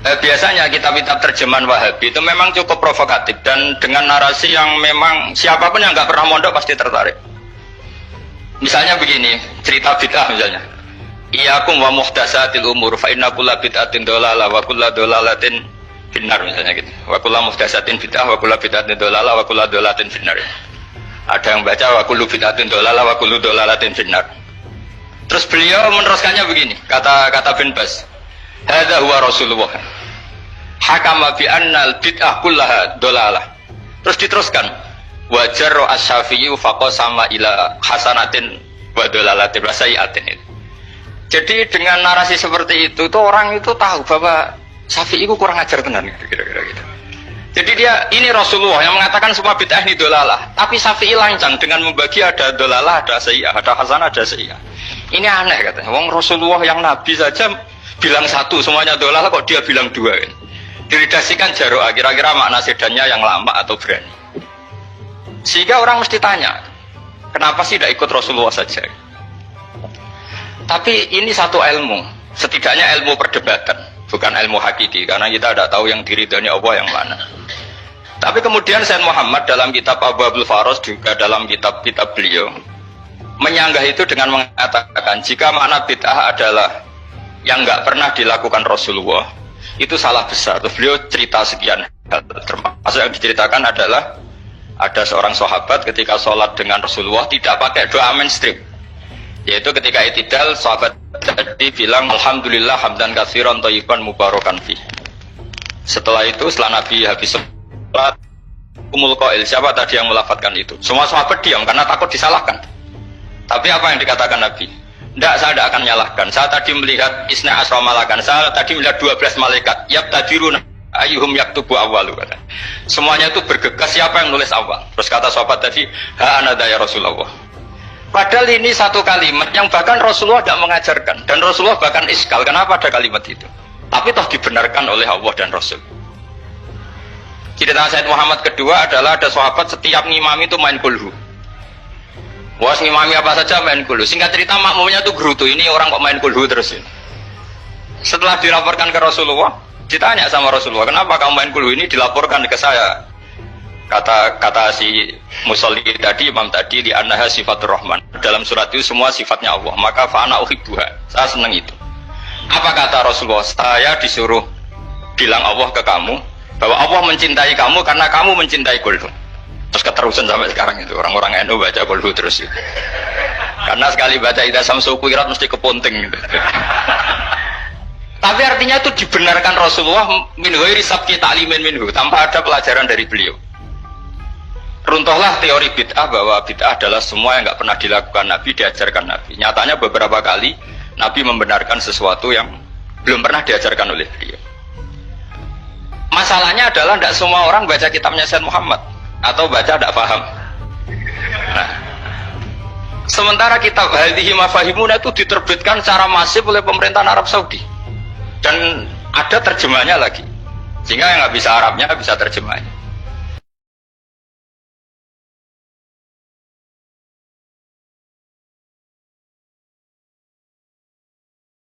Biasanya kitab-kitab terjemahan Wahabi itu memang cukup provokatif dan dengan narasi yang memang siapapun yang nggak pernah mondok pasti tertarik. Misalnya begini, cerita bid'ah misalnya. Iyyakum wa muhdatsatil umur fa inna kulla bid'atin dhalalah wa kulla dhalalatin finnar misalnya gitu. Wa kulla muhdatsatin bid'ah wa kulla bid'atin dhalalah wa kulla dhalalatin finnar. Ada yang baca wa kullu bid'atin dhalalah wa kullu dhalalatin finnar. Terus beliau meneruskannya begini, kata bin Bas. Hadza huwa Rasulullah. Hakama bi annal bid'ah kullaha dhalalah. Terus diteruskan. Wajar as-Syafi'i faqasama ila hasanatin wa dhalalatin wa sayyi'atin. Jadi dengan narasi seperti itu tuh orang itu tahu bahwa Syafi'i itu kurang ajar tenan kira-kira gitu. Jadi dia ini Rasulullah yang mengatakan semua bid'ah ini dhalalah, tapi Syafi'i lancang dengan membagi ada dhalalah, ada sayyi'ah, ada hasanah, ada sayyi'ah. Ini aneh katanya. Wong Rasulullah yang nabi saja bilang satu, semuanya dhalalah kok dia bilang dua kan. Diredasikan Jaro'ah, kira-kira makna sedannya yang lama atau berani. Sehingga orang mesti tanya, kenapa sih tidak ikut Rasulullah saja? Tapi ini satu ilmu, setidaknya ilmu perdebatan, bukan ilmu hakiki, karena kita tidak tahu yang diridhani Allah yang mana. Tapi kemudian Sayyid Muhammad dalam kitab Abwaabul Faros juga dalam kitab-kitab beliau menyanggah itu dengan mengatakan jika makna bid'ah adalah yang nggak pernah dilakukan Rasulullah, itu salah besar. Terus beliau cerita sekian hal, termasuk yang diceritakan adalah ada seorang sahabat ketika sholat dengan Rasulullah tidak pakai doa mainstream, yaitu ketika i'tidal sahabat tadi bilang alhamdulillah hamdan katsiran thayyiban mubarakan fi. Setelah itu setelah Nabi habis sholat kumul qail, siapa tadi yang melafadzkan itu? Semua sahabat diam karena takut disalahkan. Tapi apa yang dikatakan Nabi? Tidak, saya tidak akan menyalahkan. Saya tadi melihat isna asra malakan, saya tadi melihat 12 malaikat yabtadiruna ayyuhum yaktubu awwalu. Semuanya itu bergegas siapa yang nulis awal. Terus kata sahabat tadi, ha anada ya Rasulullah. Padahal ini satu kalimat yang bahkan Rasulullah tidak mengajarkan, dan Rasulullah bahkan iskal kenapa ada kalimat itu. Tapi toh dibenarkan oleh Allah dan Rasul. Cerita Sayyid Muhammad kedua adalah ada sahabat setiap ngimami itu main kulhu. Wah, ngimami apa saja main kulhu. Singkat cerita makmumnya tuh gerutu, ini orang kok main kulhu terus ini. Setelah dilaporkan ke Rasulullah, ditanya sama Rasulullah, kenapa kamu main kulhu? Ini dilaporkan ke saya. Kata si musolli tadi, imam tadi, di annaha sifatur rahman. Dalam surat itu semua sifatnya Allah, maka fa'ana uhibbuha. Saya senang itu. Apa kata Rasulullah? Saya disuruh bilang Allah ke kamu bahwa Allah mencintai kamu karena kamu mencintai kulhu. Terus keterusan sampai sekarang itu orang-orang NU baca kulhu terus itu. Karena sekali baca idza samsu kuwirat mesti keponting gitu. Tapi artinya itu dibenarkan Rasulullah min ghairi sabqi ta'limin minhu, tanpa ada pelajaran dari beliau. Runtuhlah teori bid'ah bahwa bid'ah adalah semua yang nggak pernah dilakukan Nabi, diajarkan Nabi. Nyatanya beberapa kali Nabi membenarkan sesuatu yang belum pernah diajarkan oleh beliau. Masalahnya adalah tidak semua orang baca kitabnya Sayyid Muhammad atau baca tidak paham. Nah, sementara kitab Hadhihi Mafahimuna itu diterbitkan secara masif oleh pemerintahan Arab Saudi dan ada terjemahnya lagi, sehingga yang nggak bisa Arabnya bisa terjemahnya.